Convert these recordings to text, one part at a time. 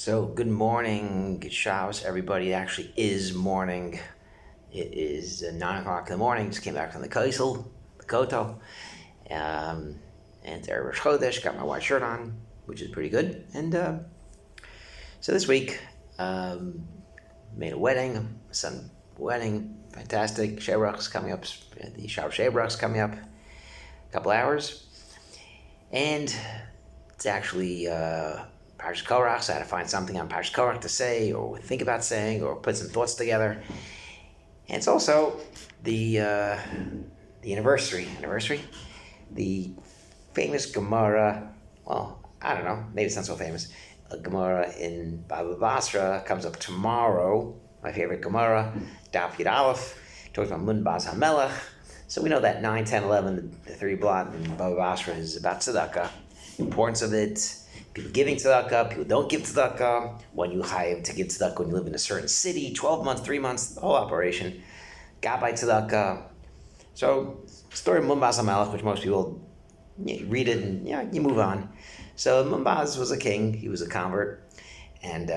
So, good morning, good Shabbos, everybody. It actually is morning. It is 9 o'clock in the morning. Just came back from the Kotel. Um, and it's Erev Rosh Chodesh. Got my white shirt on, which is pretty good. And so this week, made a wedding, my son's wedding. Fantastic. Shebrach is coming up. The Shabbos Shebrach is coming up. A couple hours. And it's actually Parshas Korach, so I had to find something on Parshas Korach to say, or think about saying, or put some thoughts together. And it's also the anniversary. The famous Gemara, well, I don't know, maybe it's not so famous. A Gemara in Baba Basra comes up tomorrow. My favorite Gemara, Daf Yud Aleph, talks about Munbaz HaMelech. So we know that 9, 10, 11, the three blot in Baba Basra is about tzedakah, the importance of it, people giving tzedakah, people don't give tzedakah, when you chayav to give tzedakah when you live in a certain city, 12 months, 3 months, the whole operation, gabbai tzedakah. So, story of Munbaz HaMelech, which most people read it and you move on. So Munbaz was a king, he was a convert, and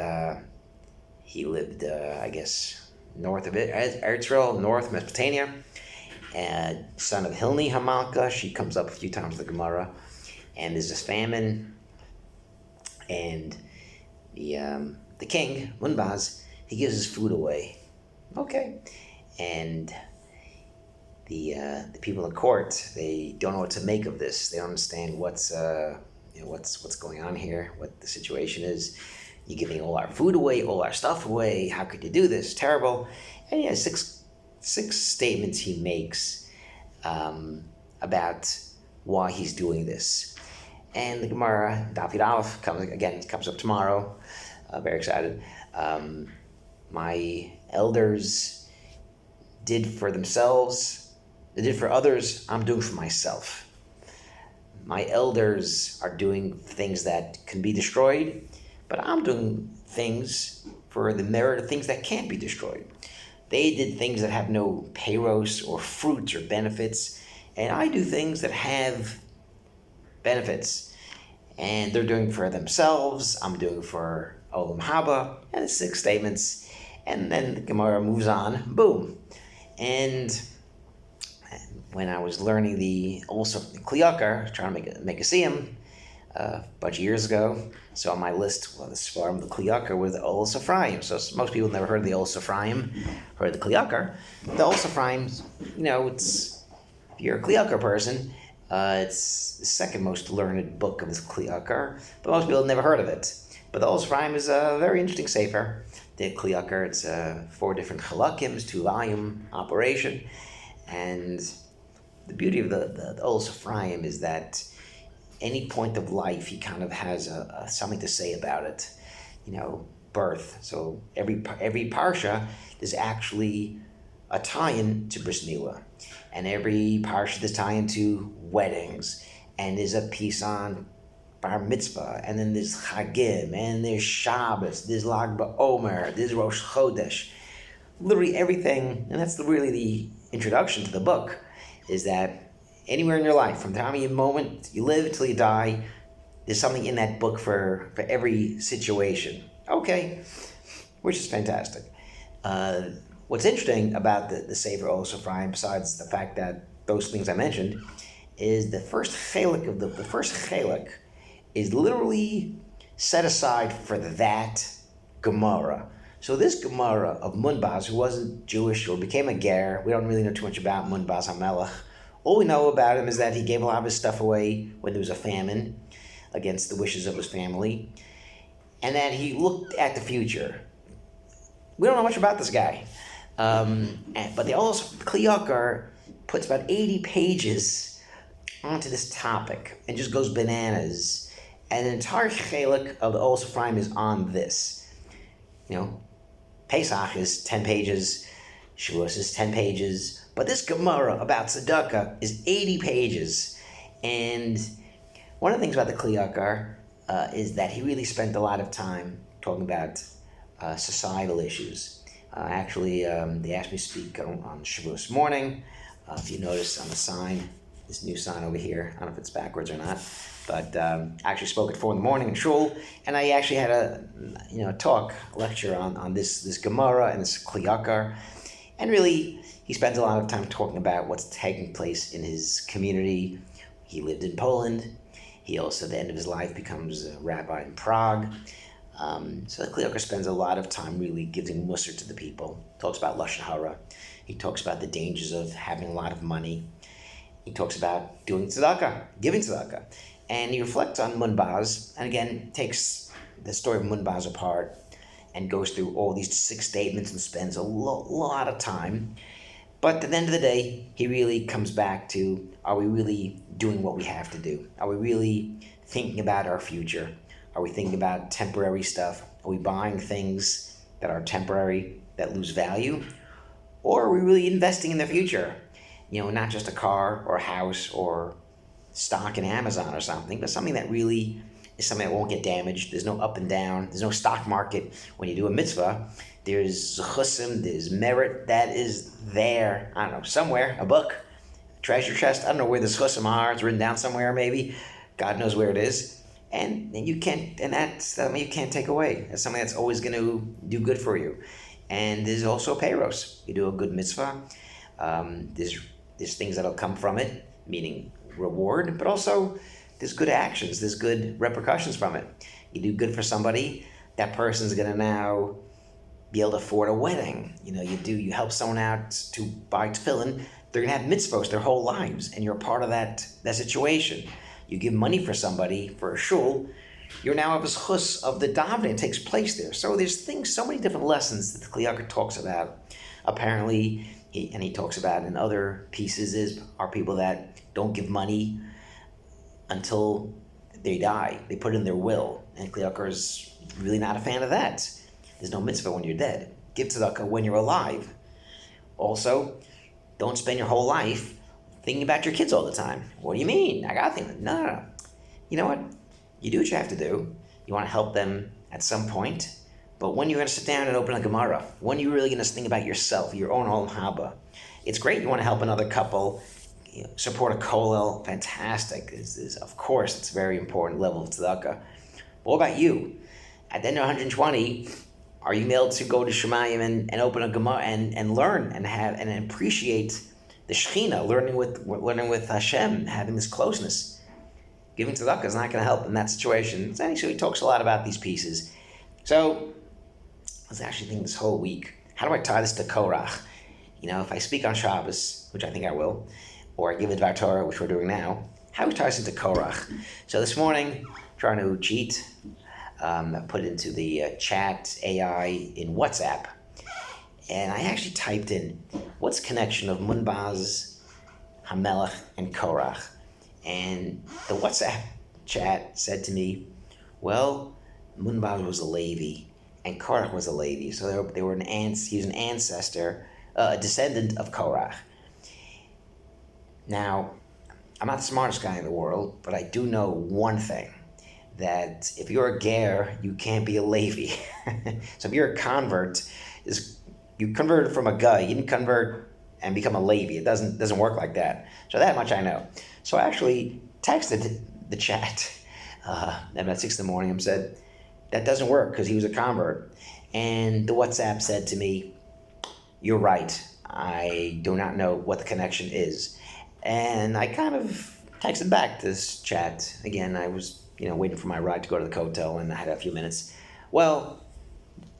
he lived, I guess, north of it, Eretz Yisrael, north Mesopotamia, and son of Hilni Hamalka. She comes up a few times in the Gemara, and there's this famine, and the king, Munbaz, he gives his food away. Okay. And the people in court, they don't know what to make of this. They don't understand what's going on here, what the situation is. You're giving all our food away, all our stuff away. How could you do this? Terrible. And he has six statements he makes about why he's doing this. And the Gemara, Daf Yud Aleph, comes up tomorrow. Very excited. My elders did for themselves. They did for others. I'm doing for myself. My elders are doing things that can be destroyed, but I'm doing things for the merit of things that can't be destroyed. They did things that have no payros or fruits or benefits, and I do things that have benefits. And they're doing for themselves, I'm doing for Olam Haba, and it's 6 statements, and then the Gemara moves on, boom. And when I was learning the Kli Yakar, trying to make a siyum a bunch of years ago, so on my list, the Sfarim, the Kli Yakar, were the Ol Safraim. So most people never heard of the Ol Safraim, heard of the Kli Yakar. The Ol Safraim, it's, if you're a Kli Yakar person, it's the second most learned book of this Kli Yakar, but most people have never heard of it. But the Ol Safraim is a very interesting sefer. The Kli Yakar, it's 4 different chalakim, 2-volume operation, and the beauty of the Ol Safraim is that any point of life, he kind of has something to say about it. Birth. So every parsha is actually a tie-in to Bris Milah. And every parsha is tie-in to weddings. And there's a piece on Bar Mitzvah. And then there's Chagim. And there's Shabbos. There's Lag BaOmer. There's Rosh Chodesh. Literally everything. And that's really the introduction to the book. Is that anywhere in your life, from the time you moment you live till you die, there's something in that book for every situation. Okay. Which is fantastic. What's interesting about the Sefer Ol Safraim, besides the fact that those things I mentioned, is the first chelik is literally set aside for that Gemara. So this Gemara of Munbaz, who wasn't Jewish or became a ger, we don't really know too much about Munbaz HaMelech. All we know about him is that he gave a lot of his stuff away when there was a famine against the wishes of his family, and that he looked at the future. We don't know much about this guy. But the Kli Yakar puts about 80 pages onto this topic and just goes bananas. And an entire chelik of the Ol Safraim is on this. Pesach is 10 pages, Shavuos is 10 pages, but this Gemara about tzedakah is 80 pages. And one of the things about the Kli Yakar is that he really spent a lot of time talking about societal issues. They asked me to speak on Shavuos morning. If you notice on the sign, this new sign over here, I don't know if it's backwards or not, But I actually spoke at 4 in the morning in shul, and I actually had a lecture on this Gemara and this yakar, and really he spends a lot of time talking about what's taking place in his community. He lived in Poland. He also, at the end of his life, becomes a rabbi in Prague. So the yakar spends a lot of time really giving musar to the people. Talks about lashon hara. He talks about the dangers of having a lot of money. He talks about doing tzedakah, giving tzedakah. And he reflects on Munbaz, and again, takes the story of Munbaz apart and goes through all these 6 statements and spends a lot of time. But at the end of the day, he really comes back to, are we really doing what we have to do? Are we really thinking about our future? Are we thinking about temporary stuff? Are we buying things that are temporary, that lose value? Or are we really investing in the future? Not just a car or a house or stock in Amazon or something, but something that really is something that won't get damaged. There's no up and down. There's no stock market. When you do a mitzvah, there's zechusim, there's merit that is there, I don't know, somewhere, a book, treasure chest. I don't know where the zechusim are. It's written down somewhere maybe. God knows where it is. And that's something you can't take away. That's something that's always going to do good for you. And there's also peiros. You do a good mitzvah. There's things that'll come from it, meaning reward, but also there's good actions, there's good repercussions from it. You do good for somebody, that person's going to now be able to afford a wedding. You help someone out to buy tefillin, they're going to have mitzvos their whole lives, and you're a part of that situation. You give money for somebody, for a shul, you're now of a zchus of the davening, it takes place there. So there's so many different lessons that the yakar talks about. Apparently, he talks about in other pieces are people that don't give money until they die. They put it in their will. And yakar is really not a fan of that. There's no mitzvah when you're dead. Give tzedakah when you're alive. Also, don't spend your whole life thinking about your kids all the time. What do you mean? I got to think. No. You know what? You do what you have to do. You want to help them at some point. But when you're going to sit down and open a Gemara, when you're really going to think about yourself, your own olam haba, it's great. You want to help another couple, support a kollel, fantastic. Of course, it's a very important level of tzedakah. But what about you? At the end of 120, are you able to go to Shemayim and open a Gemara and learn and appreciate the Shekhinah, learning with Hashem, having this closeness? Giving tzedakah is not going to help in that situation. So he talks a lot about these pieces. So I was actually thinking this whole week, how do I tie this to Korach? If I speak on Shabbos, which I think I will, or I give a Dvar Torah, which we're doing now, how do we tie this into Korach? So this morning, trying to cheat, I put it into the chat AI in WhatsApp, and I actually typed in, what's the connection of Munbaz, Hamelech, and Korach? And the WhatsApp chat said to me, well, Munbaz was a Levi, and Korach was a Levi. So they were he was an ancestor, a descendant of Korach. Now, I'm not the smartest guy in the world, but I do know one thing, that if you're a ger, you can't be a Levi. So if you're a convert, you converted from a guy, you didn't convert and become a Levi. It doesn't work like that. So that much I know. So I actually texted the chat about 6 in the morning and said, that doesn't work because he was a convert. And the WhatsApp said to me, you're right. I do not know what the connection is. And I kind of texted back this chat. Again, I was waiting for my ride to go to the hotel, and I had a few minutes. Well,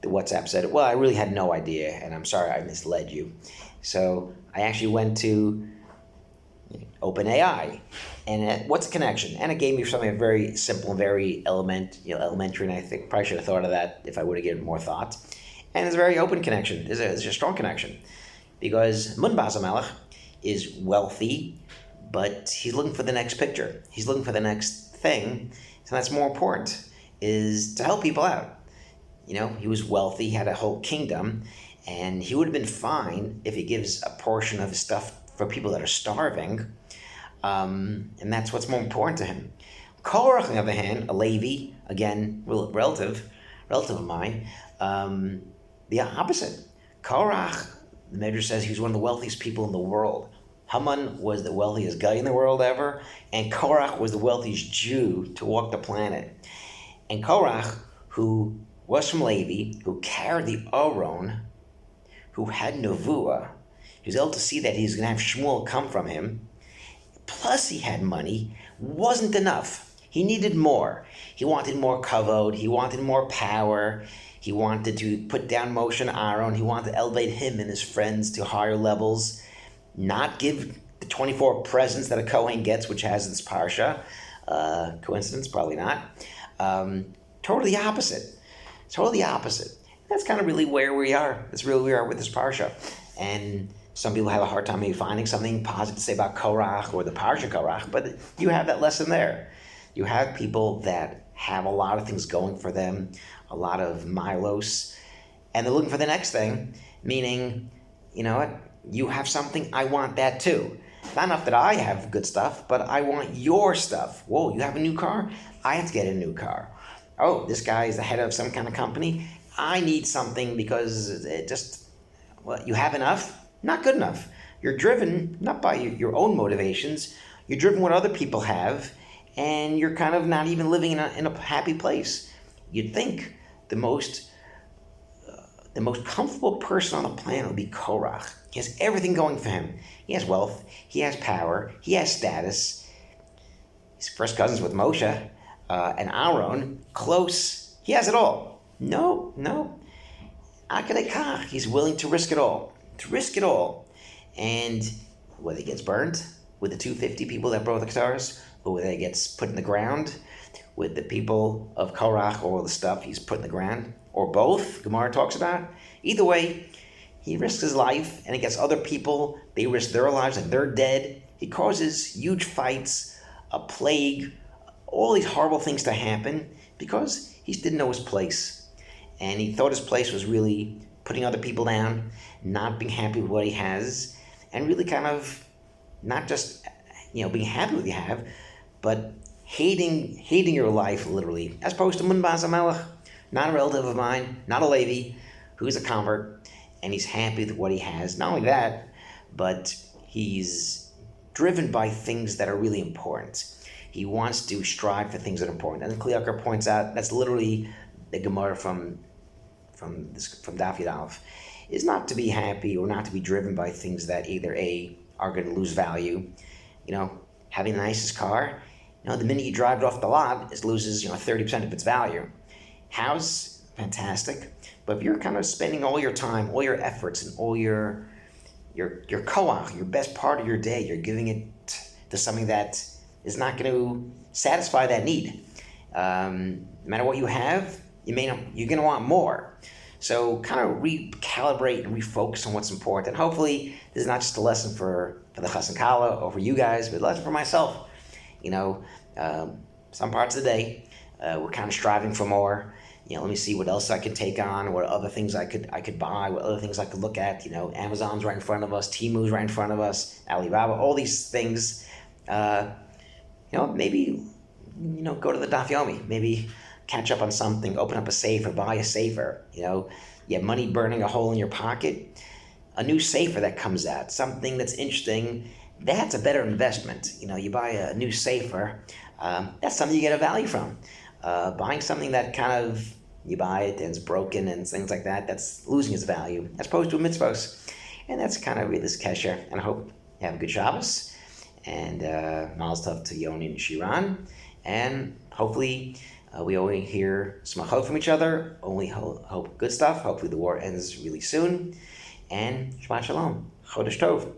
the WhatsApp said, well, I really had no idea, and I'm sorry I misled you. So I actually went to OpenAI, and what's the connection? And it gave me something very simple and very elementary, and I think probably should have thought of that if I would have given more thought. And it's a very open connection. It's a strong connection, because Munbaz HaMelech is wealthy, but he's looking for the next picture. He's looking for the next thing, so that's more important, is to help people out. He was wealthy, he had a whole kingdom, and he would have been fine if he gives a portion of his stuff for people that are starving, and that's what's more important to him. Korach, on the other hand, a Levi, again, relative of mine, the opposite. Korach, the Medrash says, he was one of the wealthiest people in the world. Haman was the wealthiest guy in the world ever, and Korach was the wealthiest Jew to walk the planet. And Korach, who was from Levi, who carried the Aron, who had Nevuah, he was able to see that he's going to have Shmuel come from him, plus he had money, wasn't enough. He needed more. He wanted more kavod, he wanted more power, he wanted to put down Moshe and Aaron, he wanted to elevate him and his friends to higher levels, not give the 24 presents that a Kohen gets, which has this parsha. Coincidence? Probably not. Totally opposite. Totally opposite. That's kind of really where we are. That's really where we are with this parsha. And some people have a hard time maybe finding something positive to say about Korach or the parsha Korach, but you have that lesson there. You have people that have a lot of things going for them, a lot of milos, and they're looking for the next thing, meaning, you know what? You have something, I want that too. Not enough that I have good stuff, but I want your stuff. Whoa, you have a new car? I have to get a new car. Oh, this guy is the head of some kind of company. I need something because it just, well, you have enough? Not good enough. You're driven not by your own motivations. You're driven what other people have, and you're kind of not even living in a happy place. You'd think the most comfortable person on the planet would be Korach. He has everything going for him. He has wealth, he has power, he has status. He's first cousins with Moshe and Aaron, close. He has it all. No. Akadekach, he's willing to risk it all. And whether he gets burned with the 250 people that brought the guitars, or whether he gets put in the ground with the people of Korach, or all the stuff he's put in the ground, or both, Gemara talks about. Either way, he risks his life, and he gets other people, they risk their lives, and they're dead. He causes huge fights, a plague, all these horrible things to happen, because he didn't know his place. And he thought his place was really putting other people down, not being happy with what he has, and really kind of not just, being happy with what you have, but hating your life, literally, as opposed to Munbaz HaMelech, not a relative of mine, not a Levi, who's a convert, and he's happy with what he has. Not only that, but he's driven by things that are really important. He wants to strive for things that are important. And the yakar points out that's literally the Gemara from Daf Yud Aleph, is not to be happy or not to be driven by things that either A, are going to lose value. Having the nicest car, the minute you drive it off the lot, it loses 30% of its value. House, fantastic. But if you're kind of spending all your time, all your efforts, and all your koach, your best part of your day, you're giving it to something that is not going to satisfy that need. No matter what you have, you're going to want more. So kind of recalibrate and refocus on what's important. And hopefully, this is not just a lesson for the Chas and Kala or for you guys, but a lesson for myself. Some parts of the day, we're kind of striving for more. Let me see what else I could take on, what other things I could buy, what other things I could look at. Amazon's right in front of us, Temu's right in front of us, Alibaba, all these things. Maybe go to the Daf Yomi, maybe catch up on something, open up a safe or buy a safer. You have money burning a hole in your pocket. A new safer that comes out, something that's interesting, that's a better investment. You buy a new safer, that's something you get a value from. Buying something that kind of, you buy it and it's broken and things like that, that's losing its value, as opposed to a mitzvos. And that's kind of really this kesher. And I hope you have a good Shabbos. And Mazel Tov to Yoni and Shiran. And hopefully we only hear smachot from each other, only hope good stuff. Hopefully the war ends really soon. And Shabbat Shalom. Chodesh Tov.